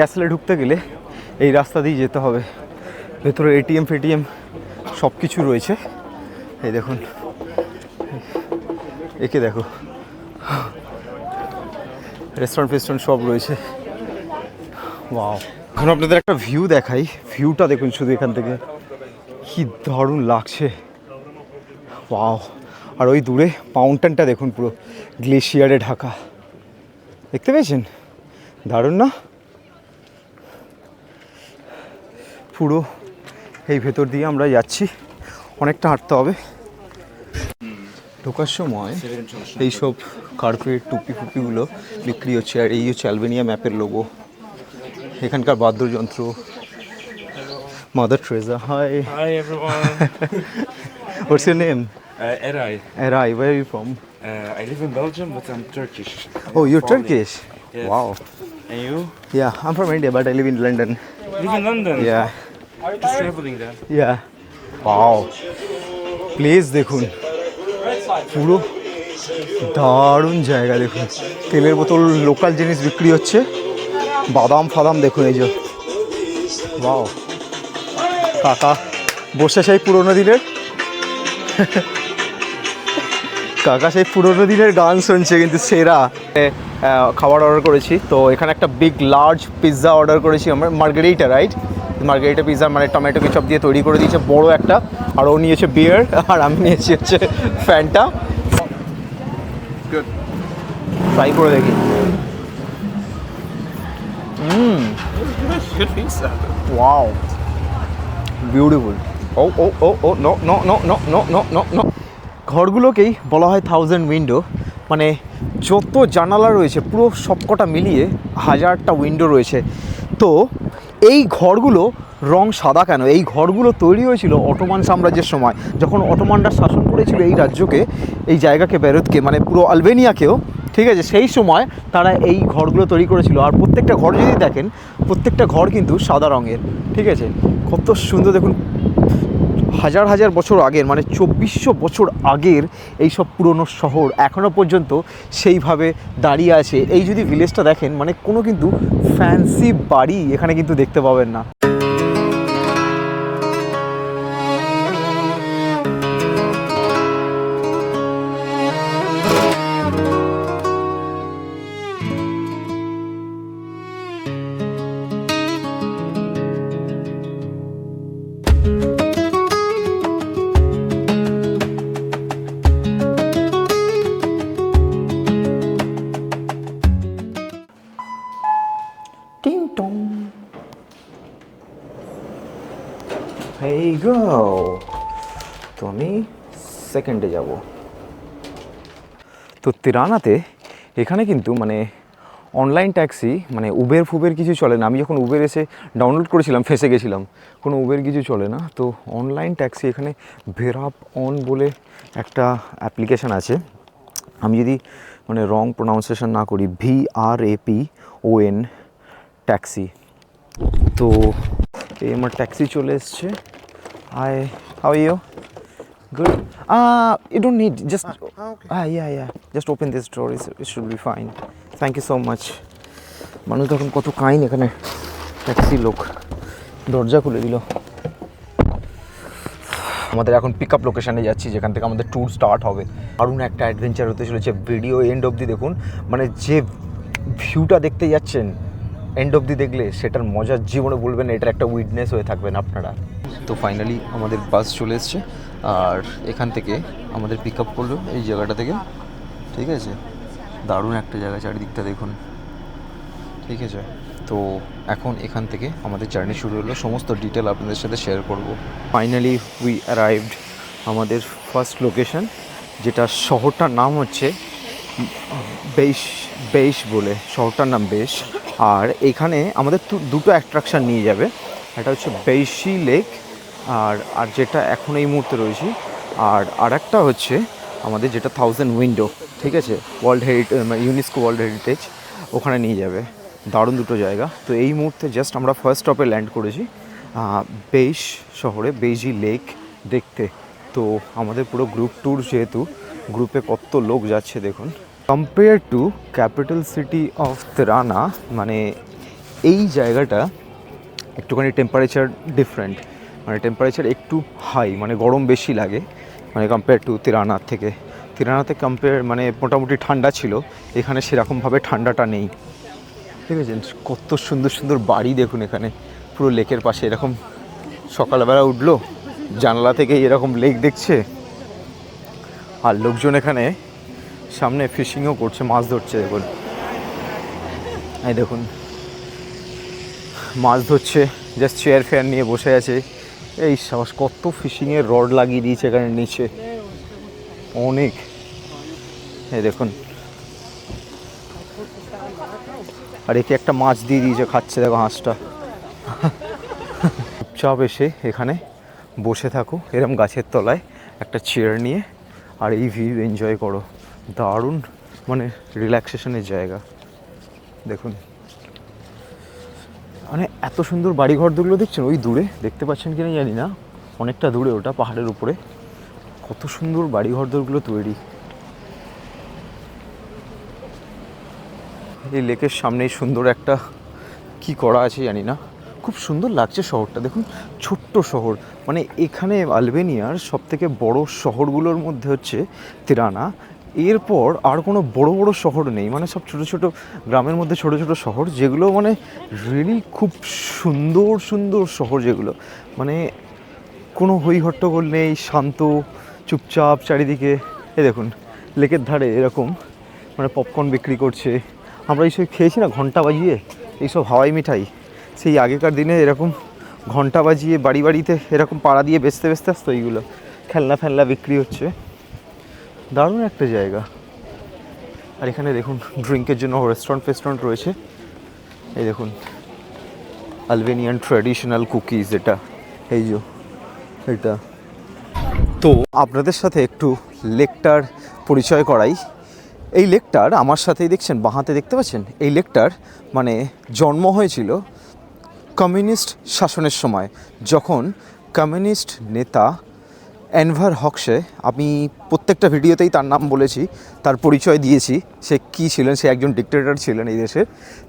ক্যাসেলে ঢুকতে গেলে এই রাস্তা দিয়ে যেতে হবে। ভেতরে এটিএম ফেটিএম সব কিছু রয়েছে। এই দেখুন, একে দেখো, রেস্টুরেন্ট ফেস্টুরেন্ট সব রয়েছে। ওয়াও, এখন আপনাদের একটা ভিউ দেখাই। ভিউটা দেখুন শুধু এখান থেকে, কি দারুণ লাগছে। ওয়াও, আর ওই দূরে মাউন্টেনটা দেখুন, পুরো গ্লেশিয়ারে ঢাকা। দেখতে পেয়েছেন? দারুণ না? পুরো এই ভেতর দিয়ে আমরা যাচ্ছি, অনেকটা হাঁটতে হবে। ঢোকার সময় এইসব কার্পেট টুপি ফুপিগুলো বিক্রি হচ্ছে। আর এই হচ্ছে অ্যালবেনিয়া ম্যাপের লোগো। এখানকার বাদ্যযন্ত্র, Mother Teresa. Hi. Hi everyone. What's your name? Eray. Eray, where are you from? I live in Belgium, but I'm Turkish. Oh, you're Falling. Turkish? Yes. Wow. And you? Yeah, I'm from India, but I live in London. Live in London? Yeah. Just traveling there. Yeah. Wow. Place দেখুন, পুরো দারুণ জায়গা। দেখুন, তেলের বোতল, local জিনিস বিক্রি হচ্ছে, বাদাম ফাদাম দেখুন এই যে। ওয়াও, কাকা বসে সেই পুরোনো দিনের কাকা সেই পুরোনো দিনের গান শুনছে, কিন্তু সেরা। খাবার অর্ডার করেছি, তো এখানে একটা বিগ লার্জ পিৎজা অর্ডার করেছি আমরা, মার্গারিটা, রাইট? মার্গারিটা পিৎজা, মানে টমেটো কেচাপ দিয়ে তৈরি করে দিয়েছে বড় একটা। আর ও নিয়েছে বিয়ার, আর আমি নিয়েছি হচ্ছে ফ্যান্টা। ট্রাই করে দেখি। Good pizza. Wow, beautiful. Oh oh oh oh no no no no no no no no. ঘরগুলোকেই বলা হয় 1000 উইন্ডো, মানে যত জানালা রয়েছে পুরো সবকটা মিলিয়ে 1000টা উইন্ডো রয়েছে। তো এই ঘরগুলো রং সাদা কেন? এই ঘরগুলো তৈরি হয়েছিল অটোমান সাম্রাজ্যের সময়, যখন অটোমানরা শাসন করেছিল এই রাজ্যকে, এই জায়গাকে, বেরুতকে, মানে পুরো আলবেনিয়াকেও। ঠিক আছে, সেই সময় তারা এই ঘরগুলো তৈরি করেছিল। আর প্রত্যেকটা ঘর যদি দেখেন, প্রত্যেকটা ঘর কিন্তু সাদা রঙের। ঠিক আছে, কত সুন্দর দেখুন। হাজার হাজার বছর আগের, মানে 2400 বছর আগের এই সব পুরনো শহর এখনও পর্যন্ত সেইভাবে দাঁড়িয়ে আছে। এই যদি ভিলেজটা দেখেন, মানে কোনো কিন্তু ফ্যান্সি বাড়ি এখানে কিন্তু দেখতে পাবেন না। টিং টং। এই গো, তো আমি সেকেন্ডে যাব। তো তিরানাতে এখানে কিন্তু মানে অনলাইন ট্যাক্সি, মানে উবের ফুবের কিছু চলে না। আমি যখন উবের এসে ডাউনলোড করেছিলাম, ফেঁসে গেছিলাম, কোনো উবের কিছু চলে না। তো অনলাইন ট্যাক্সি এখানে ভেরাপ অন বলে একটা অ্যাপ্লিকেশান আছে। আমি যদি মানে রং প্রোনাউন্সিয়েশন না করি, VRAPON ট্যাক্সি। তো এই আমার ট্যাক্সি চলে এসছে। Hi, how are you? Good. You don't need, just Okay. yeah, just open this door, it should be fine. Thank you so much. মানুষ দেখুন কত কাইন্ড এখানে, ট্যাক্সি লোক দরজা খুলে দিল। আমাদের এখন পিক আপ লোকেশানে যাচ্ছি, যেখান থেকে আমাদের ট্যুর স্টার্ট হবে। দারুণ একটা অ্যাডভেঞ্চার হতে চলেছে। ভিডিও এন্ড অবধি দেখুন, মানে যে ভিউটা দেখতে যাচ্ছেন এন্ড অবধি দেখলে সেটার মজার জীবনে বলবেন, এটার একটা উইটনেস হয়ে থাকবেন আপনারা। তো ফাইনালি আমাদের বাস চলে এসছে, আর এখান থেকে আমাদের পিক আপ করলো এই জায়গাটা থেকে। ঠিক আছে, দারুণ একটা জায়গা, চারিদিকটা দেখুন। ঠিক আছে, তো এখন এখান থেকে আমাদের জার্নি শুরু হলো। সমস্ত ডিটেল আপনাদের সাথে শেয়ার করব। ফাইনালি উই অ্যারাইভড আমাদের ফার্স্ট লোকেশন, যেটা শহরটার নাম হচ্ছে বেশ বলে, শহরটার নাম বেশ। আর এখানে আমাদের দুটো অ্যাট্রাকশান নিয়ে যাবে, একটা হচ্ছে বেশি লেক, আর যেটা এখন এই মুহূর্তে রয়েছি, আর একটা হচ্ছে আমাদের যেটা 1000 উইন্ডো। ঠিক আছে, world heritage, UNESCO world heritage, ওখানে নিয়ে যাবে। দারুণ দুটো জায়গা। তো এই মুহূর্তে জাস্ট আমরা ফার্স্ট স্টপে ল্যান্ড করেছি বেশ শহরে, বেজি লেক দেখতে। তো আমাদের পুরো গ্রুপ ট্যুর, যেহেতু গ্রুপে কত লোক যাচ্ছে দেখুন। Compare to capital city of Tirana, মানে এই জায়গাটা একটুখানি টেম্পারেচার ডিফারেন্ট, মানে টেম্পারেচার একটু হাই, মানে গরম বেশি লাগে, মানে কম্পেয়ার টু তিরানার থেকে। তিরানাতে কম্পেয়ার মানে মোটামুটি ঠান্ডা ছিল, এখানে সেরকমভাবে ঠান্ডাটা নেই। ঠিক আছে, কত সুন্দর সুন্দর বাড়ি দেখুন এখানে পুরো লেকের পাশে। এরকম সকালবেলা উঠলো, জানলা থেকে এরকম লেক দেখছে, আর লোকজন এখানে সামনে ফিশিংও করছে, মাছ ধরছে। দেখুন এই দেখুন মাছ ধরছে, জাস্ট চেয়ার ফেয়ার নিয়ে বসে আছে। এই সাহস, কত ফিশিংয়ের রড লাগিয়ে দিয়েছে এখানে নিচে, অনেক। এই দেখুন, আর একে একটা মাছ দিয়ে দিয়েছে, খাচ্ছে দেখো হাঁসটা। চুপচাপ এসে এখানে বসে থাকো এরম গাছের তলায় একটা চেয়ার নিয়ে, আর এই ভিউ এনজয় করো। দারুণ মানে রিল্যাক্সেশনের জায়গা। দেখুন মানে এত সুন্দর বাড়িঘরগুলো দেখছেন, ওই দূরে দেখতে পাচ্ছেন কিনা জানি না, অনেকটা দূরে ওটা পাহাড়ের উপরে, কত সুন্দর বাড়িঘরগুলো তৈরি। এই লেকের সামনেই সুন্দর একটা কি করা আছে জানি না, খুব সুন্দর লাগছে শহরটা। দেখুন ছোট্ট শহর, মানে এখানে আলবেনিয়ার সবথেকে বড় শহরগুলোর মধ্যে হচ্ছে তিরানা। এরপর আর কোনো বড় বড় শহর নেই, মানে সব ছোট ছোট গ্রামের মধ্যে ছোট ছোট শহর, যেগুলো মানে রিয়েলি খুব সুন্দর সুন্দর শহর, যেগুলো মানে কোনো হইহট্টগোল নেই, শান্ত চুপচাপ চারিদিকে। এই দেখুন লেকের ধারে এরকম মানে পপকর্ন বিক্রি করছে। আমরা এইসব খেয়েছি না ঘন্টা বাজিয়ে, এইসব হাওয়াই মিঠাই, সেই আগেকার দিনে এরকম ঘন্টা বাজিয়ে বাড়ি বাড়িতে এরকম পাড়া দিয়ে বেচতে বেচতে আসতো এইগুলো, খেলনা ফেলনা বিক্রি হচ্ছে। দারুণ একটা জায়গা। আর এখানে দেখুন ড্রিঙ্কের জন্য রেস্টুরেন্ট রয়েছে। এই দেখুন আলবেনিয়ান ট্র্যাডিশনাল কুকিজ, এটা এই যে এটা। তো আপনাদের সাথে একটু লেকটার পরিচয় করাই। এই লেকটার আমার সাথেই দেখছেন বাঁ হাতে দেখতে পাচ্ছেন, এই লেকটার মানে জন্ম হয়েছিল কমিউনিস্ট শাসনের সময়, যখন কমিউনিস্ট নেতা এনভার হক্সে, আমি প্রত্যেকটা ভিডিওতেই তার নাম বলেছি, তার পরিচয় দিয়েছি, সে কী ছিলেন, সে একজন ডিক্টেটর ছিলেন এই দেশের।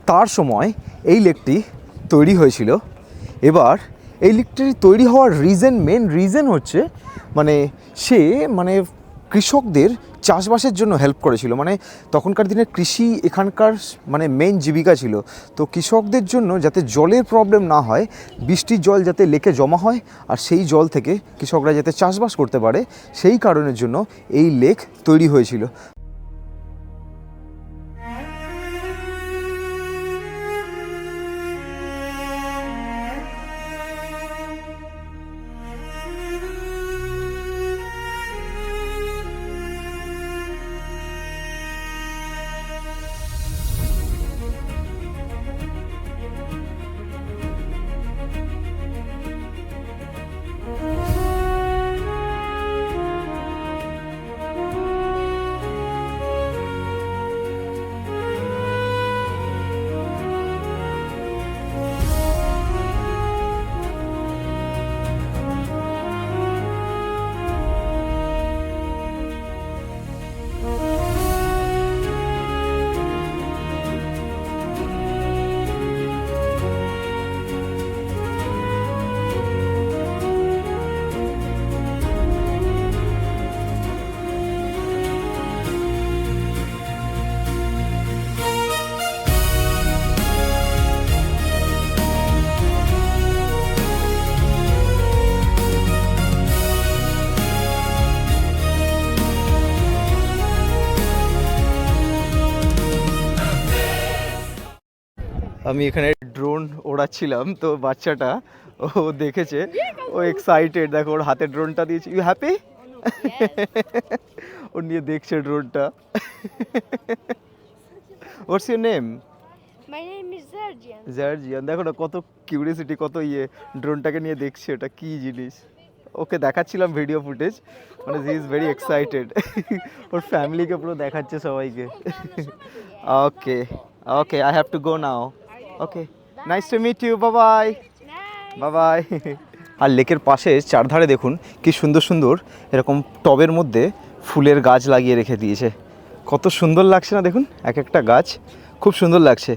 তার সময় এই লেকটি তৈরি হয়েছিল। এবার এই লেকটি তৈরি হওয়ার মেন রিজন হচ্ছে মানে সে মানে কৃষকদের চাষবাসের জন্য হেল্প করেছিল। মানে তখনকার দিনে কৃষি এখানকার মানে মেন জীবিকা ছিল। তো কৃষকদের জন্য যাতে জলের প্রবলেম না হয়, বৃষ্টির জল যাতে লেকে জমা হয়, আর সেই জল থেকে কৃষকরা যাতে চাষবাস করতে পারে, সেই কারণের জন্য এই লেক তৈরি হয়েছিল। আমি এখানে ড্রোন ওড়াচ্ছিলাম, তো বাচ্চাটা ও দেখেছে, ও এক্সাইটেড, দেখো ওর হাতে ড্রোনটা দিয়েছি। You happy? ও নিয়ে দেখছে ড্রোনটা। What's your name? My name is Sergian. জার্জিয়ান। দেখো না কত কিউরিয়াসিটি, কত ড্রোনটাকে নিয়ে দেখছে ওটা কি জিনিস। ওকে দেখাচ্ছিলাম ভিডিও ফুটেজ, মানে হি ইজ ভেরি এক্সাইটেড। ওর ফ্যামিলিকে পুরো দেখাচ্ছে সবাইকে। Okay okay, I have to go now. Okay, nice to meet you, bye bye. Bye bye. আর লেকের পাশে চারধারে দেখুন কি সুন্দর সুন্দর এরকম টবের মধ্যে ফুলের গাছ লাগিয়ে রেখে দিয়েছে, কত সুন্দর লাগছে না? দেখুন এক একটা গাছ খুব সুন্দর লাগছে।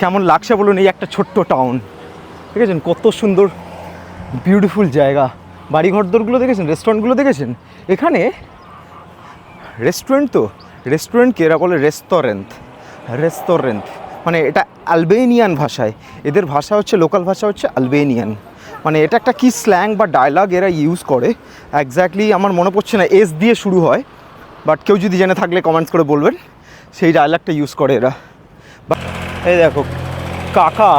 কেমন লাগছে বলুন এই একটা ছোট্ট টাউন, ঠিক আছে? কত সুন্দর বিউটিফুল জায়গা, বাড়িঘরদোরগুলো দেখেছেন, রেস্টুরেন্টগুলো দেখেছেন। এখানে রেস্টুরেন্ট, তো রেস্টুরেন্টকে এরা বলে রেস্তোরেন্ট, মানে এটা আলবেনিয়ান ভাষায়, এদের ভাষা হচ্ছে, লোকাল ভাষা হচ্ছে আলবেনিয়ান। মানে এটা একটা কি স্ল্যাং বা ডায়লগ এরা ইউজ করে এক্স্যাক্টলি আমার মনে পড়ছে না, এস দিয়ে শুরু হয়, বাট কেউ যদি জেনে থাকলে কমেন্টস করে বলবেন, সেই ডায়লগটা ইউজ করে এরা। এই দেখো কাকা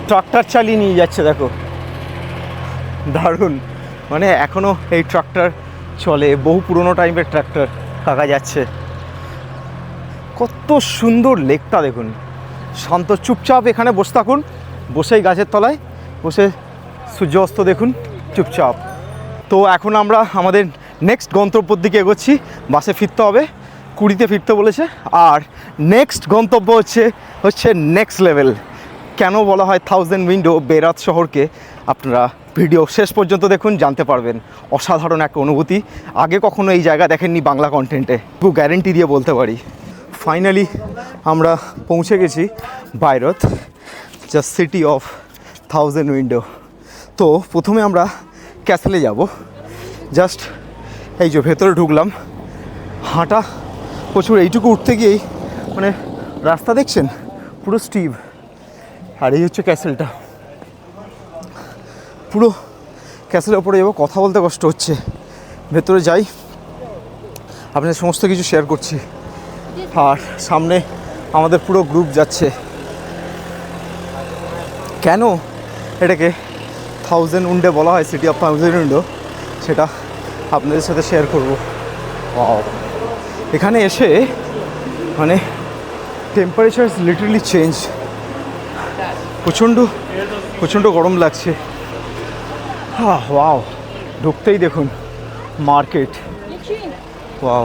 ট্রাক্টর চালিয়ে নিয়ে যাচ্ছে, দেখো দারুণ, মানে এখনও এই ট্রাক্টর চলে, বহু পুরনো টাইপের ট্রাক্টর, কাকা যাচ্ছে। কত সুন্দর লেকটা দেখুন, শান্ত, চুপচাপ এখানে বসে থাকুন, বসেই গাছের তলায় বসে সূর্য অস্ত দেখুন চুপচাপ। তো এখন আমরা আমাদের নেক্সট গন্তব্যর দিকে এগোচ্ছি, বাসে ফিরতে হবে, 20-তে ফিরতে বলেছে। আর নেক্সট গন্তব্য হচ্ছে নেক্সট লেভেল। কেন বলা হয় 1000 উইন্ডো বেরাত শহরকে, আপনারা ভিডিও শেষ পর্যন্ত দেখুন, জানতে পারবেন। অসাধারণ একটা অনুভূতি, আগে কখনো এই জায়গা দেখেননি বাংলা কন্টেন্টে, খুব গ্যারেন্টি দিয়ে বলতে পারি। ফাইনালি আমরা পৌঁছে গেছি বায়রথ, দ্য সিটি অফ 1000 উইন্ডো। তো প্রথমে আমরা ক্যাসেলে যাব, জাস্ট এই যে ভেতরে ঢুকলাম, হাঁটা প্রচুর, এইটুকু উঠতে গিয়েই মানে রাস্তা দেখছেন পুরো স্টিভ, আর এই হচ্ছে ক্যাসেলটা, পুরো ক্যাসেলের ওপরে যাবো, কথা বলতে কষ্ট হচ্ছে। ভেতরে যাই, আপনাদের সমস্ত কিছু শেয়ার করছি। আর সামনে আমাদের পুরো গ্রুপ যাচ্ছে। কেন এটাকে 1000 উইন্ডো বলা হয়, সিটি অফ 1000 উইন্ডো, সেটা আপনাদের সাথে শেয়ার করবো। এখানে এসে মানে টেম্পারেচার লিটারালি চেঞ্জ, প্রচণ্ড গরম লাগছে। ওয়াও, ঢুকতেই দেখুন মার্কেট, ওয়াও,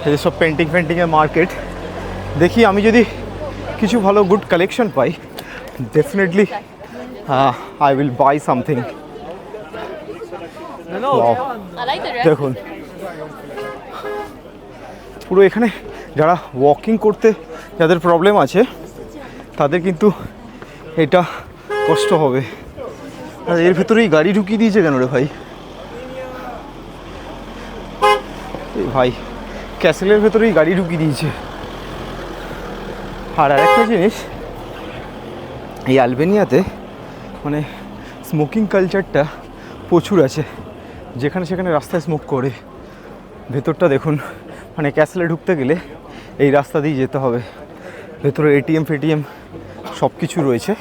এই সব পেন্টিংয়ের মার্কেট। দেখি আমি যদি কিছু ভালো good collection pi, definitely I will buy something. দেখুন পুরো এখানে যারা ওয়াকিং করতে যাদের প্রবলেম আছে, তাদের কিন্তু এটা কষ্ট হবে। আর এর ভেতরেই গাড়ি ঢুকিয়ে দিয়েছে কেন রে ভাই? ভাই ক্যাসেলের ভেতরেই গাড়ি ঢুকিয়ে দিয়েছে। আর আরেকটা জিনিস, এই আলবেনিয়াতে মানে স্মোকিং কালচারটা প্রচুর আছে, যেখানে সেখানে রাস্তায় স্মোক করে। ভেতরটা দেখুন, মানে ক্যাসেলে ঢুকতে গেলে এই রাস্তা দিয়ে যেতে হবে। ভেতরে এটিএম ফেটিএম সব কিছু রয়েছে।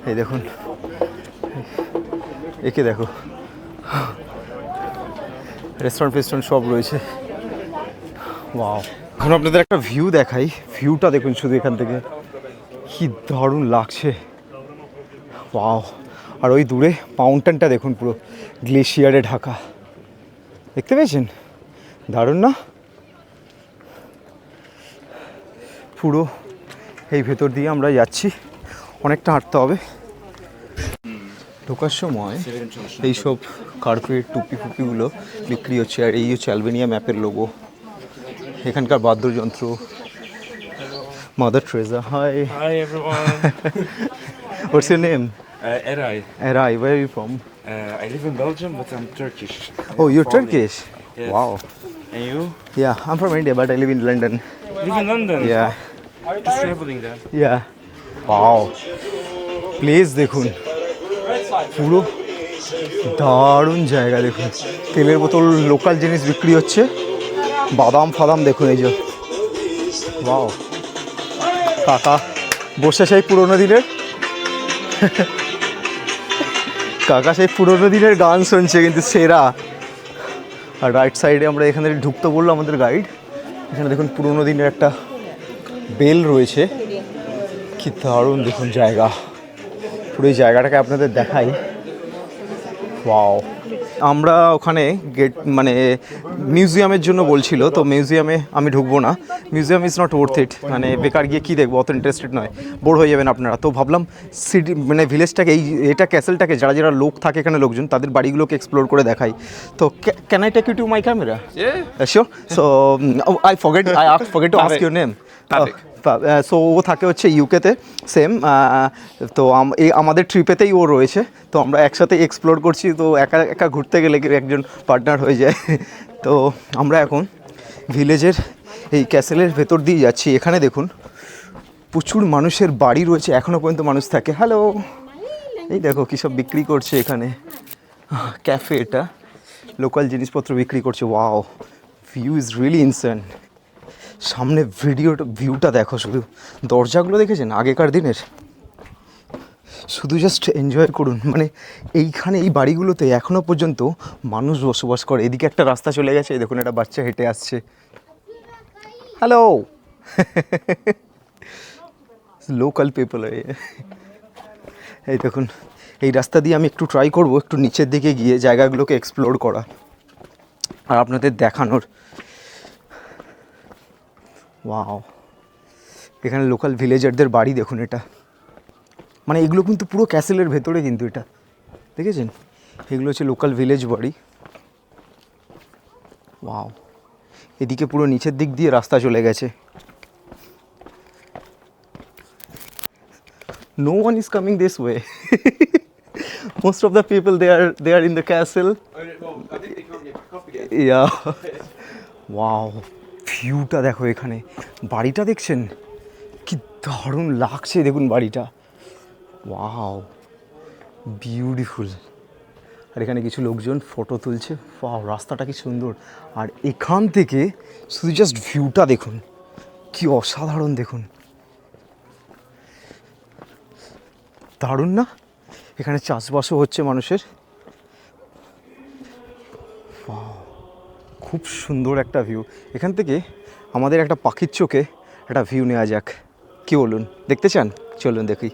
এই দেখুন, একে দেখো, রেস্টুরেন্ট ফেস্টুরেন্ট সব রয়েছে। ওয়াও, এখন আপনাদের একটা ভিউ দেখাই, ভিউটা দেখুন শুধু এখান থেকে, কি দারুণ লাগছে। ওয়াও, আর ওই দূরে মাউন্টেনটা দেখুন, পুরো গ্লেশিয়ারে ঢাকা, দেখতে পেয়েছেন? দারুণ না? পুরো এই ভেতর দিয়ে আমরা যাচ্ছি, অনেকটা হাঁটতে হবে। ঢোকার সময় এইসব কার্পেট টুপি ফুপিগুলো বিক্রি হচ্ছে। আর এই হচ্ছে আলবেনিয়া ম্যাপের লোগো, এখানকার বাদ্যযন্ত্র, Mother Teresa. Hi everyone. What's your name? Eray. Eray, where are you from? I live in Belgium, but I'm Turkish. Oh, you're From Turkish? Yes. Wow. And you? Yeah, I'm from India, but I live in London. Live in London? Yeah, Just traveling there. yeah. Wow. Place দেখুন, পুরো দারুণ জায়গা দেখুন। তেলের বোতল, local জিনিস বিক্রি হচ্ছে, বাদাম ফাদাম দেখুন এই যে। ওয়াও, কাকা বসে সেই পুরোনো দিনের কাকা সেই পুরোনো দিনের গান শুনছে, কিন্তু সেরা। আর রাইট সাইডে আমরা এখানে ঢুকতে বললো আমাদের গাইড, এখানে দেখুন পুরোনো দিনের একটা বেল রয়েছে, কি দারুণ দেখুন জায়গা। পুরো এই জায়গাটাকে আপনাদের দেখাই। ওয়াও, আমরা ওখানে গেট মানে মিউজিয়ামের জন্য বলছিল, তো মিউজিয়ামে আমি ঢুকবো না, museum is not worth it, মানে বেকার গিয়ে কী দেখবো, অত ইন্টারেস্টেড নয়, বোর হয়ে যাবেন আপনারা। তো ভাবলাম সিটি মানে ভিলেজটাকে, এটা ক্যাসেলটাকে, যারা যারা লোক থাকে এখানে লোকজন, তাদের বাড়িগুলোকে এক্সপ্লোর করে দেখাই। তো can I take you to my camera? Yeah. Sure. So I forget to ask your name. Patrick. So ও থাকে হচ্ছে ইউকেতে সেম। তো এই আমাদের ট্রিপেতেই ও রয়েছে, তো আমরা একসাথে এক্সপ্লোর করছি। তো একা একা ঘুরতে গেলে একজন পার্টনার হয়ে যায়। তো আমরা এখন ভিলেজের এই ক্যাসেলের ভেতর দিয়ে যাচ্ছি। এখানে দেখুন প্রচুর মানুষের বাড়ি রয়েছে, এখনও পর্যন্ত মানুষ থাকে। হ্যালো, এই দেখো কী সব বিক্রি করছে এখানে, ক্যাফে, এটা লোকাল জিনিসপত্র বিক্রি করছে। Wow, view is really insane. সামনে ভিউটা দেখো, শুধু দরজাগুলো দেখেছেন আগেকার দিনের, শুধু জাস্ট এনজয় করুন। মানে এইখানে এই বাড়িগুলোতে এখনও পর্যন্ত মানুষ বসবাস করে। এদিকে একটা রাস্তা চলে গেছে, দেখুন একটা বাচ্চা হেঁটে আসছে। Hello, local people. এই দেখুন, এই রাস্তা দিয়ে আমি একটু ট্রাই করব একটু নিচের দিকে গিয়ে জায়গাগুলোকে এক্সপ্লোর করা আর আপনাদের দেখানোর। ওয়াও, এখানে লোকাল ভিলেজারদের বাড়ি দেখুন। এটা মানে এগুলো কিন্তু পুরো ক্যাসেলের ভেতরে, কিন্তু এটা দেখেছেন, এগুলো হচ্ছে লোকাল ভিলেজ বাড়ি। ওয়াও, এদিকে পুরো নিচের দিক দিয়ে রাস্তা চলে গেছে। No one is coming this way. Most of the people they are in the castle. I think they can't get back up again. Yeah. Wow, ভিউটা দেখো এখানে, বাড়িটা দেখছেন কি দারুণ লাগছে, দেখুন বাড়িটা। Wow, beautiful. আর এখানে কিছু লোকজন ফটো তুলছে। ওয়াও, রাস্তাটা কি সুন্দর। আর এখান থেকে শুধু জাস্ট ভিউটা দেখুন, কি অসাধারণ দেখুন, দারুণ না? এখানে চাষবাসও হচ্ছে মানুষের। খুব সুন্দর একটা ভিউ। এখান থেকে আমাদের একটা পাখির চোখে একটা ভিউ নেওয়া যাক, কি বলুন? দেখতে চান? চলুন দেখি।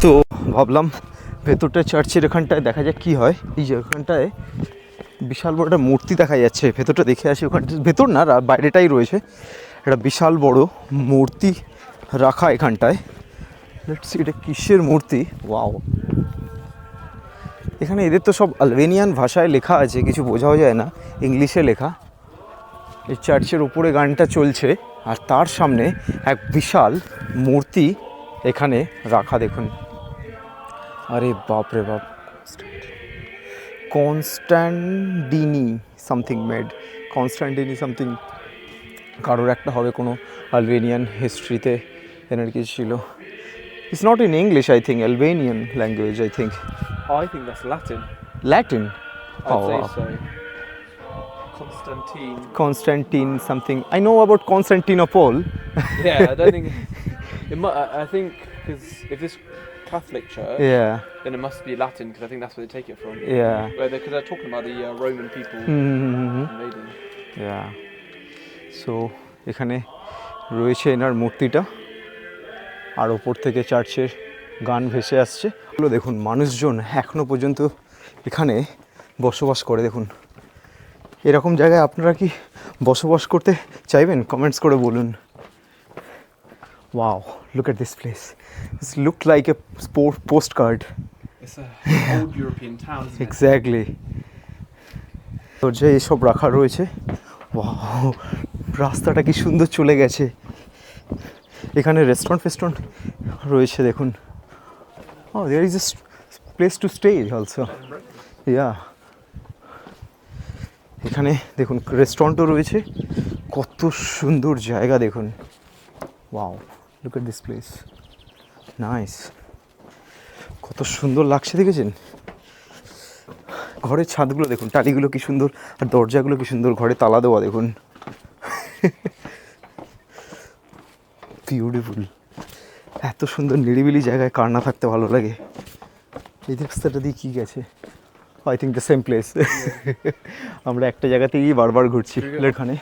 তো ভাবলাম ভেতরটা চার্চের এখানটায় দেখা যাক কী হয়। এই যে এখানটায় বিশাল বড় একটা মূর্তি দেখা যাচ্ছে, ভেতরটা দেখে আসি। ওখানে ভেতর না, বাইরেটাই রয়েছে একটা বিশাল বড় মূর্তি রাখা এখানটায়। লেটস সি এটা কিসের মূর্তি। ওয়াও, এখানে এদের তো সব আলবেনিয়ান ভাষায় লেখা আছে, কিছু বোঝাও যায় না, ইংলিশে লেখা। এই চার্চের উপরে গানটা চলছে আর তার সামনে এক বিশাল মূর্তি এখানে রাখা, দেখুন। আরে বাপ রে বাপ, কনস্ট্যান্টিনি সামথিং মেড, কনস্ট্যান্টিনি সামথিং, কারোর একটা হবে কোনো আলবেনিয়ান হিস্ট্রিতে এনার কিছু ছিল। It's not in English, I think Albanian language, I think. I think that's Latin. Latin? I'd say wow. so. Constantine. Constantine something. I know about Constantinople. Yeah, I don't think it might. I think because if it's Catholic Church, Yeah, then it must be Latin because I think that's where they take it from. yeah. Because they're talking about the Roman people Mm-hmm. invading. Yeah. So এখানে রয়েছে এনার মূর্তিটা আর ওপর থেকে চার্চের গান ভেসে আসছে। এগুলো দেখুন, মানুষজন এখনও পর্যন্ত এখানে বসবাস করে। দেখুন এরকম জায়গায় আপনারা কি বসবাস করতে চাইবেন? কমেন্টস করে বলুন। Wow, look at this place, it's look like a post card. It's a old European town, isn't it? Exactly. দরজায় এসব রাখা রয়েছে। ওয়াও, রাস্তাটা কি সুন্দর চলে গেছে। এখানে রেস্টুরেন্ট ফেস্টুরেন্ট রয়েছে দেখুন। Oh, there is a place to stay also. Yeah, এখানে দেখুন রেস্টুরেন্টও রয়েছে। কত সুন্দর জায়গা দেখুন। Wow, look at this place, nice. কত সুন্দর লাগছে দেখেছেন? ঘরের ছাদগুলো দেখুন, টালিগুলো কি সুন্দর, আর দরজাগুলো কি সুন্দর, ঘরে তালা দেওয়া দেখুন। বিউটিফুল। এত সুন্দর নিরিবিলি জায়গায় কার না থাকতে ভালো লাগে। এই রাস্তাটা দিয়ে কী গেছে? I think the same place. আমরা একটা জায়গাতেই বারবার ঘুরছি। এখানে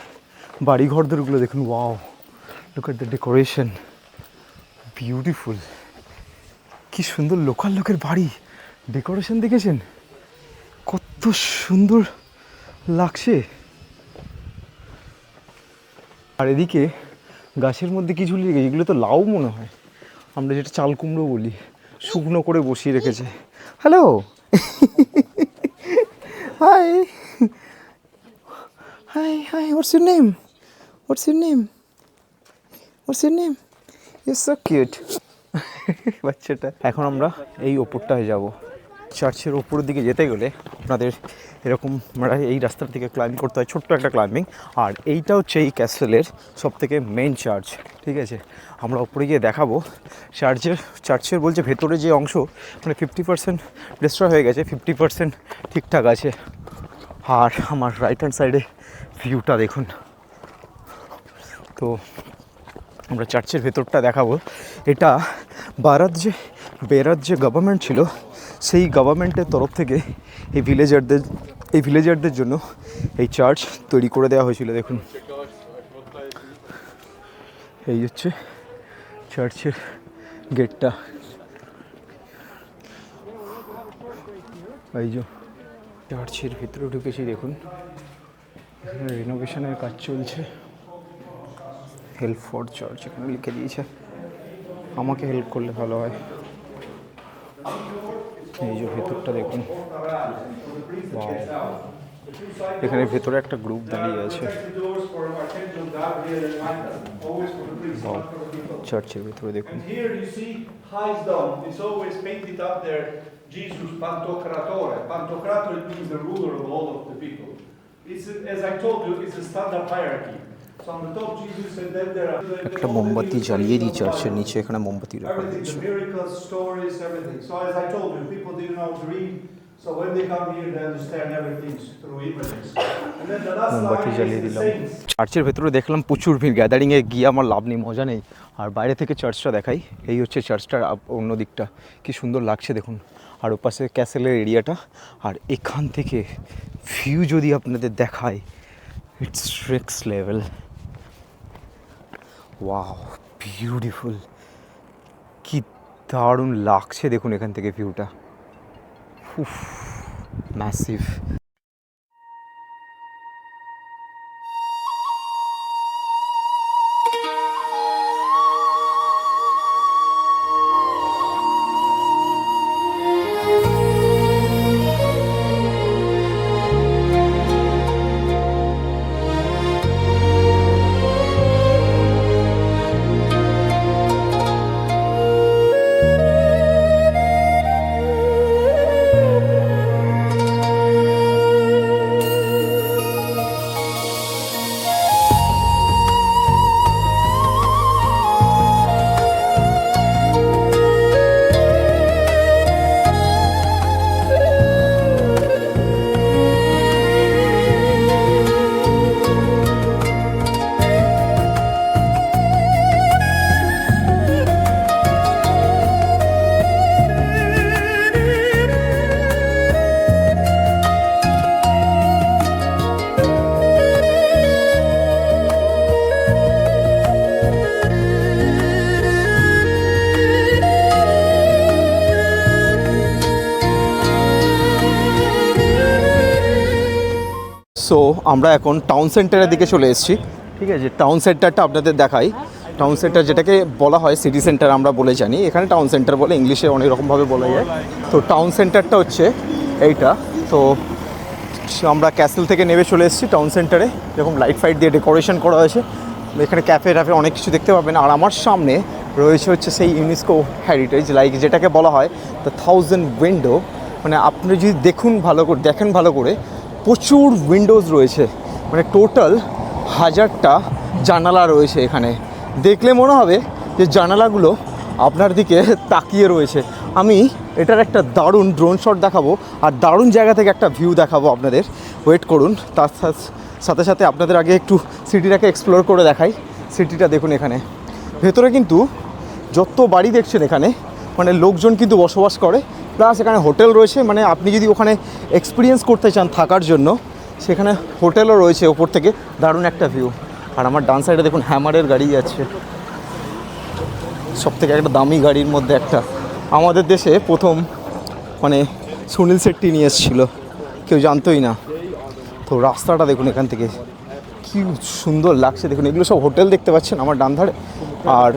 বাড়ি ঘরদরগুলো দেখুন। Wow, look at the decoration, beautiful. কি সুন্দর লোকাল লোকের বাড়ি, ডেকোরেশন দেখেছেন? কত সুন্দর লাগছে। আর এদিকে গাছের মধ্যে কি ঝুলিয়ে রেখেছে, এগুলো তো লাউ মনে হয়, আমরা যেটা চাল কুমড়ো বলি, শুকনো করে বসিয়ে রেখেছে। Hello, hi hi hi, what's your name? What's your name? What's your name? You so cute. বাচ্চাটা। এখন আমরা এই ওপরটায় যাব। চার্চের ওপরের দিকে যেতে গেলে আপনাদের এরকম এই রাস্তার থেকে ক্লাইম্ব করতে হয়, ছোট্ট একটা ক্লাইম্বিং। আর এইটা হচ্ছে এই ক্যাসেলের সবথেকে মেইন চার্চ, ঠিক আছে? আমরা ওপরে গিয়ে দেখাবো। চার্চের বলছে ভেতরে যে অংশ মানে 50% ডিস্ট্রয় হয়ে গেছে, 50% ঠিকঠাক আছে। আর আমার রাইট হ্যান্ড সাইডে ভিউটা দেখুন। তো আমরা চার্চের ভেতরটা দেখাবো। এটা বেরাত যে গভর্নমেন্ট ছিল, সেই গভর্নমেন্টের তরফ থেকে এই ভিলেজারদের জন্য এই চার্চ তৈরি করে দেওয়া হয়েছিল। দেখুন, এই হচ্ছে চার্চের গেটটা। এই যে চার্চের ভিতরে ঢুকেছি, দেখুন রিনোভেশনের কাজ চলছে। হেল্প ফর চার্চ এখানে লিখে দিয়েছে, আমাকে হেল্প করলে ভালো হয়। এই যে ভেতরটা দেখুন। ওয়াও, এখানে ভেতরে একটা গ্রুপ দাঁড়িয়ে আছে। ওয়াও, চার্চের ভেতরে দেখুন। Here you see highs down. It's always painted up there. Jesus Pantocratore. Pantocrator means the ruler of all of the people. It's, as I told you, it's a standard hierarchy. So on the top Jesus, and then there are একটা মোমবাতি জ্বালিয়ে দিই চার্চের নিচে, এখানে মোমবাতি রাখা everything, হয়েছে। the miracles, stories, everything. So as I told you, people didn't know how to read. So when they come here, they understand everything through images. And then the last মোমবাতি line জ্বালিয়ে is the দিলাম। saints. চার্চের ভেতরে দেখলাম প্রচুর ভিড়, গ্যাদারিংয়ে গিয়ে আমার লাভ নেই, মজা নেই। আর বাইরে থেকে চার্চটা দেখাই। এই হচ্ছে চার্চটার অন্য দিকটা, কি সুন্দর লাগছে দেখুন। আর ওপাশে ক্যাসেলের এরিয়াটা। আর এখান থেকে ভিউ যদি আপনাদের দেখায়, it's next level. Wow, beautiful, কি দারুণ লাগছে দেখুন এখান থেকে ভিউটা। উফ, ম্যাসিভ। সো আমরা এখন টাউন সেন্টারের দিকে চলে এসেছি, ঠিক আছে। টাউন সেন্টারটা আপনাদের দেখাই। টাউন সেন্টার যেটাকে বলা হয় সিটি সেন্টার আমরা বলে জানি, এখানে টাউন সেন্টার বলে, ইংলিশে অনেক রকমভাবে বলা যায়। তো টাউন সেন্টারটা হচ্ছে এইটা। তো আমরা ক্যাসেল থেকে নেমে চলে এসেছি টাউন সেন্টারে, এরকম লাইট ফাইট দিয়ে ডেকোরেশন করা হয়েছে। এখানে ক্যাফে ট্যাফে অনেক কিছু দেখতে পাবেন। আর আমার সামনে রয়েছে হচ্ছে সেই ইউনেস্কো হেরিটেজ, লাইক যেটাকে বলা হয় দ্য 1000 উইন্ডো। মানে আপনি যদি দেখেন ভালো করে প্রচুর উইন্ডোজ রয়েছে, মানে টোটাল 1000টা জানালা রয়েছে এখানে। দেখলে মনে হবে যে জানালাগুলো আপনার দিকে তাকিয়ে রয়েছে। আমি এটার একটা দারুণ ড্রোন শট দেখাবো আর দারুণ জায়গা থেকে একটা ভিউ দেখাবো আপনাদের, ওয়েট করুন। তার সাথে সাথে আপনাদের আগে একটু সিটিটাকে এক্সপ্লোর করে দেখাই। সিটিটা দেখুন, এখানে ভেতরে কিন্তু যত বাড়ি দেখছেন এখানে মানে লোকজন কিন্তু বসবাস করে, প্লাস এখানে হোটেল রয়েছে। মানে আপনি যদি ওখানে এক্সপিরিয়েন্স করতে চান থাকার জন্য, সেখানে হোটেলও রয়েছে ওপর থেকে, দারুণ একটা ভিউ। আর আমার ডান সাইডে দেখুন হ্যামারের গাড়ি যাচ্ছে, সব থেকে একটা দামি গাড়ির মধ্যে একটা। আমাদের দেশে প্রথম মানে সুনীল শেট্টি নিয়ে এসেছিলো, কেউ জানতোই না। তো রাস্তাটা দেখুন এখান থেকে কি সুন্দর লাগছে, দেখুন এগুলো সব হোটেল দেখতে পাচ্ছেন আমার ডান ধারে। আর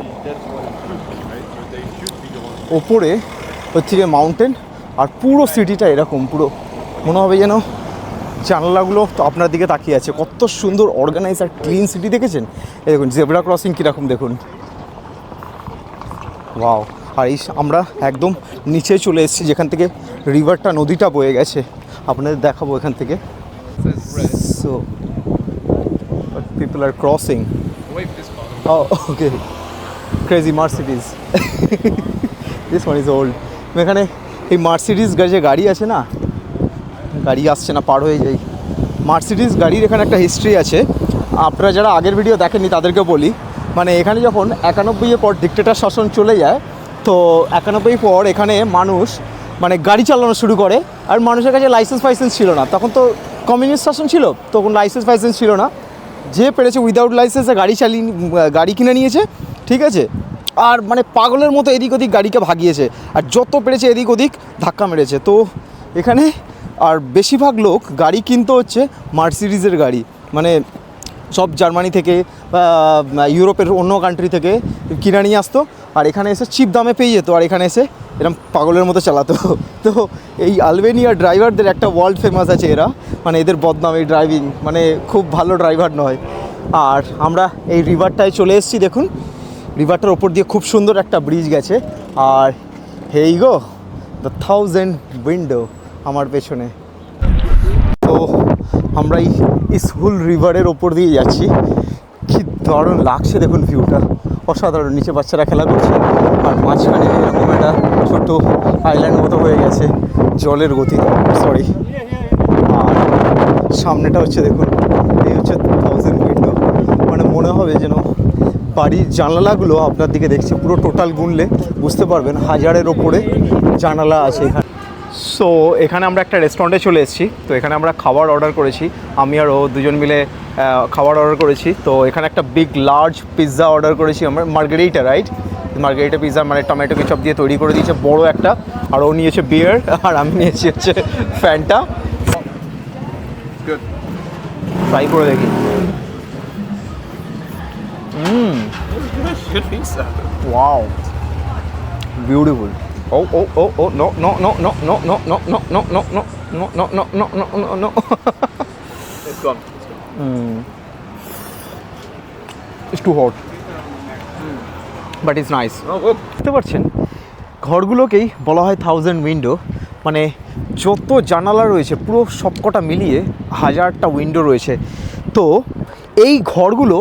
ওপরে হচ্ছে গিয়ে মাউন্টেন, আর পুরো সিটিটা এরকম, পুরো মনে হবে যেন জানলাগুলো তো আপনার দিকে তাকিয়ে আছে। কত সুন্দর অর্গানাইজ আর ক্লিন সিটি দেখেছেন। এই দেখুন জেব্রা ক্রসিং কীরকম দেখুন, ওয়াও। আর এই আমরা একদম নিচে চলে এসেছি, যেখান থেকে রিভারটা, নদীটা বয়ে গেছে, আপনাদের দেখাবো এখান থেকে। So people are crossing. Okay, crazy Mercedes. This one is old. এখানে এই মার্সিডিজ যে গাড়ি আছে না, গাড়ি আসছে না, পার হয়ে যাই। মার্সিডিজ গাড়ির এখানে একটা হিস্ট্রি আছে। আপনারা যারা আগের ভিডিও দেখেননি তাদেরকে বলি, মানে এখানে যখন 91-এর পর ডিক্টেটর শাসন চলে যায়, তো 91 পর এখানে মানুষ মানে গাড়ি চালানো শুরু করে। আর মানুষের কাছে লাইসেন্স ছিল না, তখন তো কমিউনিস্ট শাসন ছিল, তখন লাইসেন্স ছিল না। যে পেরেছে উইদাউট লাইসেন্সে গাড়ি কিনে নিয়েছে, ঠিক আছে। আর মানে পাগলের মতো এদিক ওদিক গাড়িকে ভাগিয়েছে, আর যত পেরেছে এদিক ওদিক ধাক্কা মেরেছে। তো এখানে আর বেশিরভাগ লোক গাড়ি কিনতে হচ্ছে মার্সিডিজের গাড়ি, মানে সব জার্মানি থেকে বা ইউরোপের অন্য কান্ট্রি থেকে কিনে নিয়ে আসতো, আর এখানে এসে চিপ দামে পেয়ে যেত, আর এখানে এসে এরকম পাগলের মতো চালাতো। তো এই আলবেনিয়ার ড্রাইভারদের একটা ওয়ার্ল্ড ফেমাস আছে এরা, মানে এদের বদনাম এই ড্রাইভিং, মানে খুব ভালো ড্রাইভার নয়। আর আমরা এই রিভারটায় চলে এসেছি, দেখুন রিভারটার ওপর দিয়ে খুব সুন্দর একটা ব্রিজ গেছে। আর হেই গো দ্য 1000 উইন্ডো আমার পেছনে। তো আমরা এই ইসহুল রিভারের ওপর দিয়ে যাচ্ছি, কি দারুণ লাগছে দেখুন ভিউটা, অসাধারণ। নিচে বাচ্চারা খেলা করছে, আর মাঝখানে এরকম একটা ছোট্ট আইল্যান্ড মতো হয়ে গেছে জলের গতি, সরি। আর সামনেটা হচ্ছে দেখুন, এই হচ্ছে 1000 উইন্ডো। মানে মনে হবে যেন বাড়ির জানালাগুলো আপনার দিকে দেখছে, পুরো টোটাল গুনলে বুঝতে পারবেন 1000-এর ওপরে জানালা আছে এখানে। সো এখানে আমরা একটা রেস্টুরেন্টে চলে এসেছি। তো এখানে আমরা খাবার অর্ডার করেছি, আমি আর ও দুজন মিলে খাবার অর্ডার করেছি। তো এখানে একটা বিগ লার্জ পিৎজা অর্ডার করেছি আমরা, মার্গারিটা, রাইট? মার্গারিটা পিৎজা, মানে টমেটো কেচাপ দিয়ে তৈরি করে দিয়েছে বড় একটা। আর ও নিয়েছে বিয়ার, আর আমি নিয়েছি হচ্ছে ফ্যান্টা। ট্রাই করে দেখি। Good pizza. Wow, beautiful. Oh, no. It's gone. It's too hot, but it's nice. Oh, good. বুঝতে পারছেন, ঘরগুলোকেই বলা হয় 1000 উইন্ডো। মানে যত জানালা রয়েছে পুরো সবকটা মিলিয়ে 1000টা উইন্ডো রয়েছে। তো এই ঘরগুলো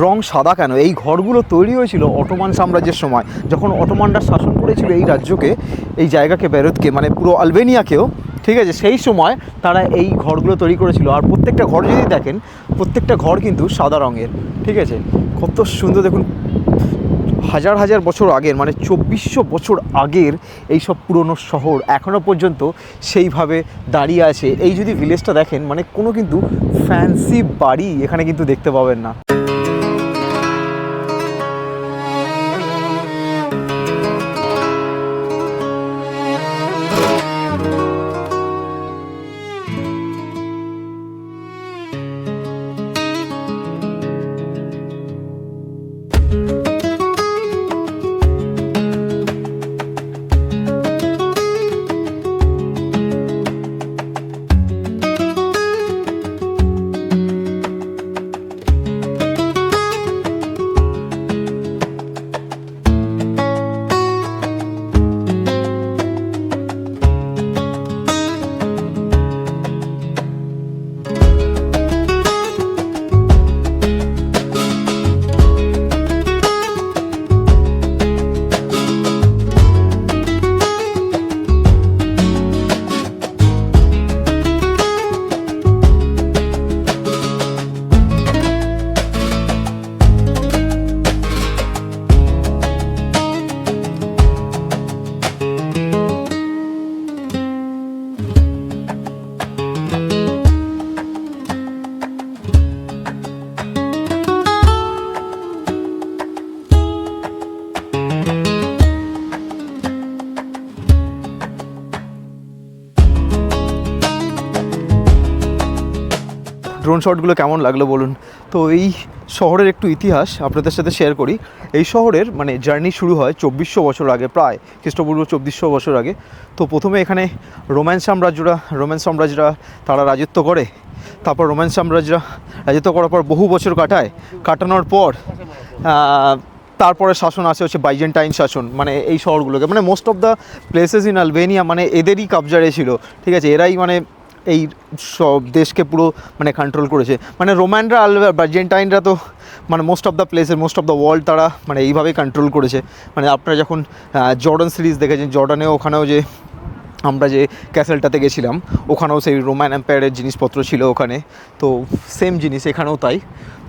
রং সাদা কেন? এই ঘরগুলো তৈরি হয়েছিল অটোমান সাম্রাজ্যের সময়, যখন অটোমানরা শাসন করেছিল এই রাজ্যকে, এই জায়গাকে, বেরোতকে, মানে পুরো আলবেনিয়াকেও, ঠিক আছে। সেই সময় তারা এই ঘরগুলো তৈরি করেছিল। আর প্রত্যেকটা ঘর যদি দেখেন, প্রত্যেকটা ঘর কিন্তু সাদা রঙের, ঠিক আছে। কত সুন্দর দেখুন, হাজার বছর আগের, মানে 2400 বছর আগের এই সব পুরনো শহর এখনও পর্যন্ত সেইভাবে দাঁড়িয়ে আছে। এই যদি ভিলেজটা দেখেন, মানে কোনো কিন্তু ফ্যান্সি বাড়ি এখানে কিন্তু দেখতে পাবেন না। ড্রোন শটগুলো কেমন লাগলো বলুন। তো এই শহরের একটু ইতিহাস আপনাদের সাথে শেয়ার করি। এই শহরের মানে জার্নি শুরু হয় 2400 বছর আগে, প্রায় খ্রিস্টপূর্ব 2400 বছর আগে। তো প্রথমে এখানে রোমান সাম্রাজ্যরা তারা রাজত্ব করে। তারপর রোমান সাম্রাজ্যরা রাজত্ব করার পর বহু বছর কাটানোর পর তারপরে শাসন আছে হচ্ছে বাইজেন্টাইন শাসন, মানে এই শহরগুলোকে, মানে most of the places in Albania মানে এদেরই কবজারে ছিল, ঠিক আছে। এরাই মানে এই সব দেশকে পুরো মানে কন্ট্রোল করেছে। মানে রোমানরা বাইজেন্টাইনরা তো মানে most of the places, most of the world তারা মানে এইভাবেই কন্ট্রোল করেছে। মানে আপনারা যখন জর্ডান সিরিজ দেখেছেন, জর্ডানেও ওখানেও যে আমরা যে ক্যাসেলটাতে গেছিলাম ওখানেও সেই রোমান এম্পায়ারের জিনিসপত্র ছিল ওখানে, তো সেম জিনিস এখানেও তাই।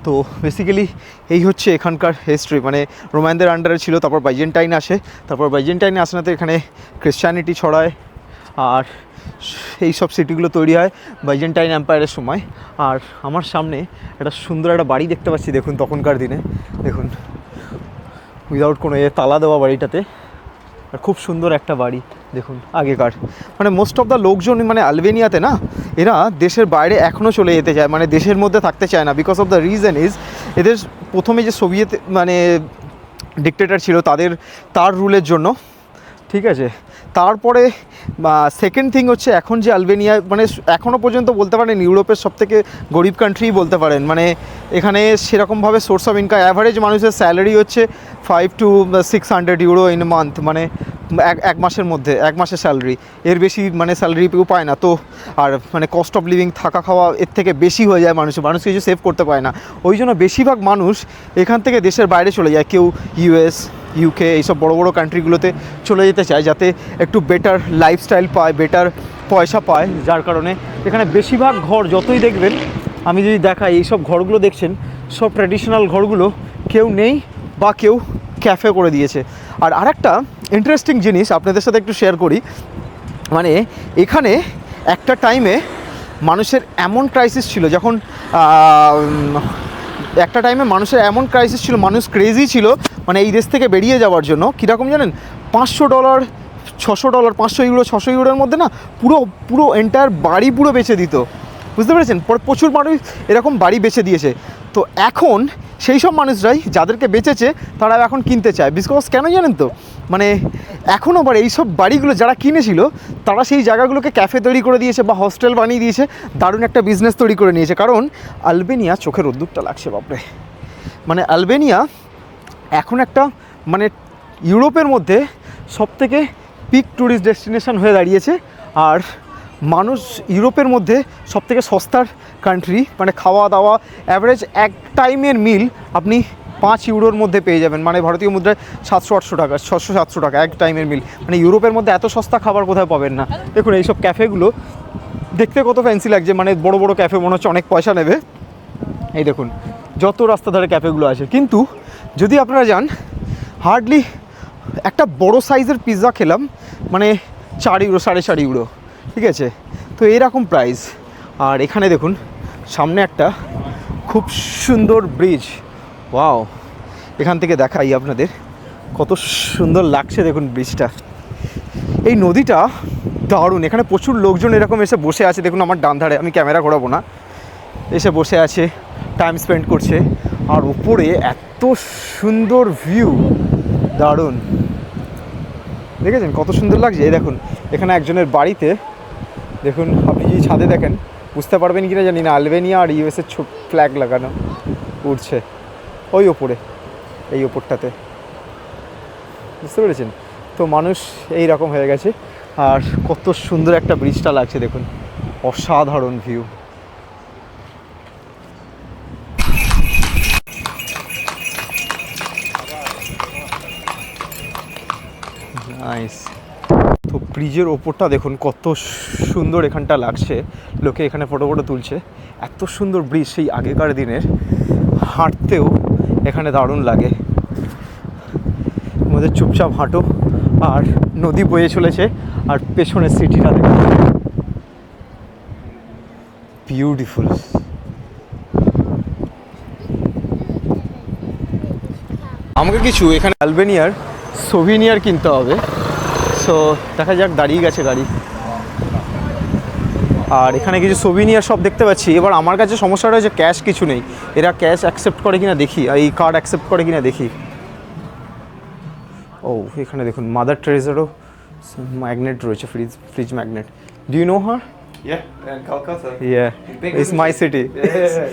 তো বেসিক্যালি এই হচ্ছে এখানকার হিস্ট্রি, মানে রোমানদের আন্ডারে ছিল, তারপর বাইজেন্টাইন আসে, তারপর বাইজেন্টাইন আসাতে এখানে ক্রিশ্চিয়ানিটি ছড়ায়, আর এই সব সিটিগুলো তৈরি হয় বাইজেন্টাইন এম্পায়ারের সময়। আর আমার সামনে একটা সুন্দর একটা বাড়ি দেখতে পাচ্ছি, দেখুন তখনকার দিনে, দেখুন উইদাউট কোনো তালা দেওয়া বাড়িটাতে, আর খুব সুন্দর একটা বাড়ি দেখুন আগেকার। মানে মোস্ট অফ দ্য লোকজন মানে আলবেনিয়াতে না, এরা দেশের বাইরে এখনও চলে যেতে চায়, মানে দেশের মধ্যে থাকতে চায় না। Because of the reason is এদের প্রথমে যে সোভিয়েত মানে ডিক্টেটর ছিল তার রুলের জন্য, ঠিক আছে। তারপরে সেকেন্ড থিং হচ্ছে এখন যে আলবেনিয়া মানে এখনও পর্যন্ত বলতে পারেন ইউরোপের সবথেকে গরিব কান্ট্রিই বলতে পারেন। মানে এখানে সেরকমভাবে সোর্স অফ ইনকাম, অ্যাভারেজ মানুষের স্যালারি হচ্ছে 500 to 600 ইউরো ইন মান্থ, মানে এক মাসের স্যালারি, এর বেশি মানে স্যালারি কেউ পায় না। তো আর মানে কস্ট অফ লিভিং, থাকা খাওয়া এর থেকে বেশি হয়ে যায়, মানুষ কিছু সেভ করতে পারে না। ওই জন্য বেশিরভাগ মানুষ এখান থেকে দেশের বাইরে চলে যায়, কেউ ইউএস, ইউকে এইসব বড় বড় কান্ট্রিগুলোতে চলে যেতে চায়, যাতে একটু বেটার লাইফস্টাইল পায়, বেটার পয়সা পায়। যার কারণে এখানে বেশিরভাগ ঘর যতই দেখবেন, আমি যদি দেখাই এইসব ঘরগুলো দেখছেন, সব ট্র্যাডিশনাল ঘরগুলো কেউ নেই বা কেউ ক্যাফে করে দিয়েছে। আর আরেকটা ইন্টারেস্টিং জিনিস আপনাদের সাথে একটু শেয়ার করি, মানে এখানে একটা টাইমে মানুষের এমন ক্রাইসিস ছিল, যখন মানুষ ক্রেজি ছিল মানে এই দেশ থেকে বেরিয়ে যাওয়ার জন্য। কীরকম জানেন, $500, $600, 500 ইউরো, 600 ইউরোর মধ্যে না পুরো এন্টায়ার বাড়ি পুরো বেচে দিত, বুঝতে পেরেছেন। প্রচুর মানুষ এরকম বাড়ি বেচে দিয়েছে। তো এখন সেই সব মানুষরাই যাদেরকে বেচেছে তারা এখন কিনতে চায়। বিকজ কেন জানেন তো, মানে এখন আবার এইসব বাড়িগুলো যারা কিনেছিল তারা সেই জায়গাগুলোকে ক্যাফে তৈরি করে দিয়েছে বা হস্টেল বানিয়ে দিয়েছে, দারুণ একটা বিজনেস তৈরি করে নিয়েছে। কারণ আলবেনিয়া, চোখের রোদ্দুরটা লাগছে বাপরে, মানে আলবেনিয়া এখন একটা মানে ইউরোপের মধ্যে সবথেকে পিক ট্যুরিস্ট ডেস্টিনেশন হয়ে দাঁড়িয়েছে। আর মানুষ ইউরোপের মধ্যে সবথেকে সস্তার কান্ট্রি, মানে খাওয়া দাওয়া অ্যাভারেজ এক টাইমের মিল আপনি 5 ইউরোর মধ্যে পেয়ে যাবেন, মানে ভারতীয় মুদ্রায় 700-800 টাকা, 600-700 টাকা এক টাইমের মিল। মানে ইউরোপের মধ্যে এত সস্তা খাবার কোথায় পাবেন না। দেখুন এইসব ক্যাফেগুলো দেখতে কত ফ্যান্সি লাগছে, মানে বড় বড় ক্যাফে, মনে হচ্ছে অনেক পয়সা নেবে। এই দেখুন যত রাস্তা ধারে ক্যাফেগুলো আছে, কিন্তু যদি আপনারা যান হার্ডলি একটা বড় সাইজের পিৎজা খেলাম মানে 4 ইউরো, 4.5 ইউরো, ঠিক আছে। তো এইরকম প্রাইস। আর এখানে দেখুন সামনে একটা খুব সুন্দর ব্রিজ, ওয়াও, এখান থেকে দেখাই আপনাদের কত সুন্দর লাগছে। দেখুন ব্রিজটা, এই নদীটা দারুণ। এখানে প্রচুর লোকজন এরকম এসে বসে আছে, দেখুন আমার ডান ধারে, আমি ক্যামেরা ঘোরাবো না, এসে বসে আছে, টাইম স্পেন্ড করছে। আর উপরে এত সুন্দর ভিউ, দারুণ, দেখেছেন কত সুন্দর লাগছে। এই দেখুন এখানে একজনের বাড়িতে, দেখুন আপনি যদি ছাদে দেখেন বুঝতে পারবেন কি না জানি না, আলবেনিয়া আর ইউএসের ফ্ল্যাগ লাগানো উঠছে ওই ওপরে, এই ওপরটাতে, বুঝতে পেরেছেন। তো মানুষ এই রকম হয়ে গেছে। আর কত সুন্দর একটা ব্রিজটা লাগছে, দেখুন অসাধারণ ভিউ। নাইস। তো ব্রিজের ওপরটা দেখুন কত সুন্দর এখানটা লাগছে, লোকে এখানে ফটো তুলছে। এত সুন্দর ব্রিজ, সেই আগেকার দিনের, হাঁটতেও এখানে দারুণ লাগে। আমাদের চুপচাপ হাঁটো আর নদী বয়ে চলেছে, আর পেছনের সিটিটা দেখো, বিউটিফুল। আমাকে কিছু এখানে আলবেনিয়ার সোভিনিয়ার কিনতে হবে। সো দেখা যাক, দাঁড়িয়ে গেছে গাড়ি। আর এখানে কিছু সোভিনিয়ার সব দেখতে পাচ্ছি। এবার আমার কাছে সমস্যাটা হচ্ছে ক্যাশ কিছু নেই, এরা ক্যাশ অ্যাকসেপ্ট করে কিনা দেখি, আর এই কার্ড অ্যাকসেপ্ট করে কিনা দেখি। ও এখানে দেখুন মাদার টেরেসারও ম্যাগনেট রয়েছে, fridge magnet. Do you know her? Yeah, and Calcutta. Yeah, Big it's my city. Yeah.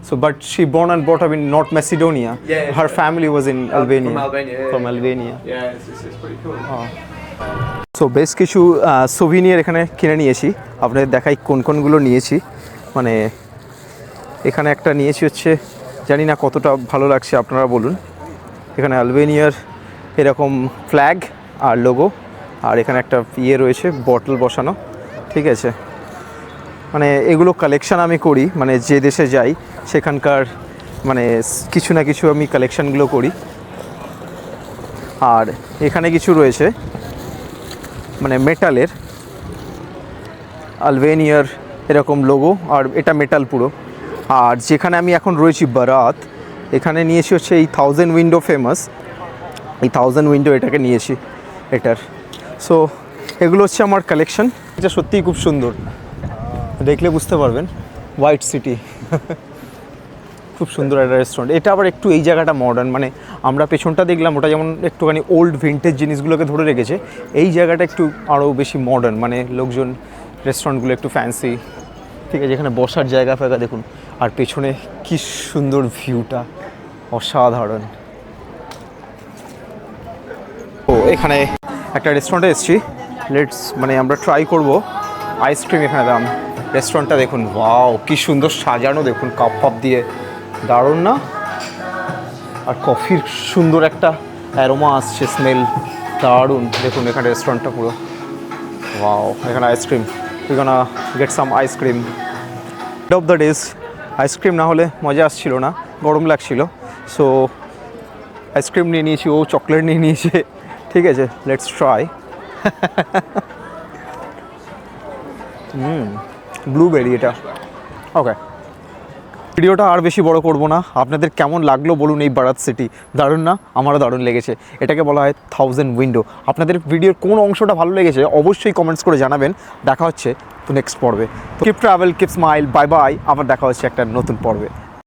So, but she born and brought up in North Macedonia. Yeah, Her family was in Albania. From Albania. Yeah, From Albania. Yeah, it's pretty cool. So বেশ কিছু souvenir এখানে কিনে নিয়েছি, আপনাদের দেখাই কোন কোনগুলো নিয়েছি। মানে এখানে একটা নিয়েছি হচ্ছে, জানি না কতটা ভালো লাগছে আপনারা বলুন। এখানে আলবেনিয়ার এরকম ফ্ল্যাগ আর লোগো, আর এখানে একটা ইয়ে রয়েছে বটল বসানো, ঠিক আছে। মানে এগুলো কালেকশান আমি করি, মানে যে দেশে যাই সেখানকার মানে কিছু না কিছু আমি কালেকশানগুলো করি। আর এখানে কিছু রয়েছে মানে মেটালের, আলবেনিয়ার এরকম লোগো, আর এটা মেটাল পুরো। আর যেখানে আমি এখন রয়েছি বারাত, এখানে নিয়েছি হচ্ছে এই 1000 উইন্ডো ফেমাস, এই 1000 উইন্ডো এটাকে নিয়েছি এটার। সো এগুলো হচ্ছে আমার কালেকশন। এটা সত্যিই খুব সুন্দর, দেখলে বুঝতে পারবেন। হোয়াইট সিটি খুব সুন্দর একটা রেস্টুরেন্ট। এটা আবার একটু এই জায়গাটা মডার্ন, মানে আমরা পেছনটা দেখলাম ওটা যেমন একটুখানি ওল্ড ভিন্টেজ জিনিসগুলোকে ধরে রেখেছে, এই জায়গাটা একটু আরও বেশি মডার্ন, মানে লোকজন রেস্টুরেন্টগুলো একটু ফ্যান্সি, ঠিক আছে। এখানে বসার জায়গা ফায়গা দেখুন, আর পেছনে কি সুন্দর ভিউটা, অসাধারণ। ও এখানে একটা রেস্টুরেন্টে এসেছি, মানে আমরা ট্রাই করব আইসক্রিম। এখানে দাম রেস্টুরেন্টটা দেখুন, ওয়াও কি সুন্দর সাজানো, দেখুন কাপ ফাপ দিয়ে, দারুণ না? আর কফির সুন্দর একটা অ্যারোমা আসছে, স্মেল দারুণ। দেখুন এখানে রেস্টুরেন্টটা পুরো ওয়াও। এখানে ice cream, we gonna get some ice cream. End of the days ice cream না হলে মজা আসছিল না, গরম লাগছিল। সো আইসক্রিম নিয়ে নিয়েছি, ও চকলেট নিয়ে নিয়েছে, ঠিক আছে। Let's try. ব্লুবেরি এটা, ওকে। ভিডিওটা আর বেশি বড় করব না, আপনাদের কেমন লাগলো বলুন এই বারাত সিটি? দারুণ না? আমারও দারুণ লেগেছে। এটাকে বলা হয় 1000 উইন্ডো। আপনাদের ভিডিওর কোন অংশটা ভালো লেগেছে অবশ্যই কমেন্টস করে জানাবেন। দেখা হচ্ছে তো নেক্সট পর্বে। Keep travel, keep smile, bye bye. আবার দেখা হচ্ছে একটা নতুন পর্বে।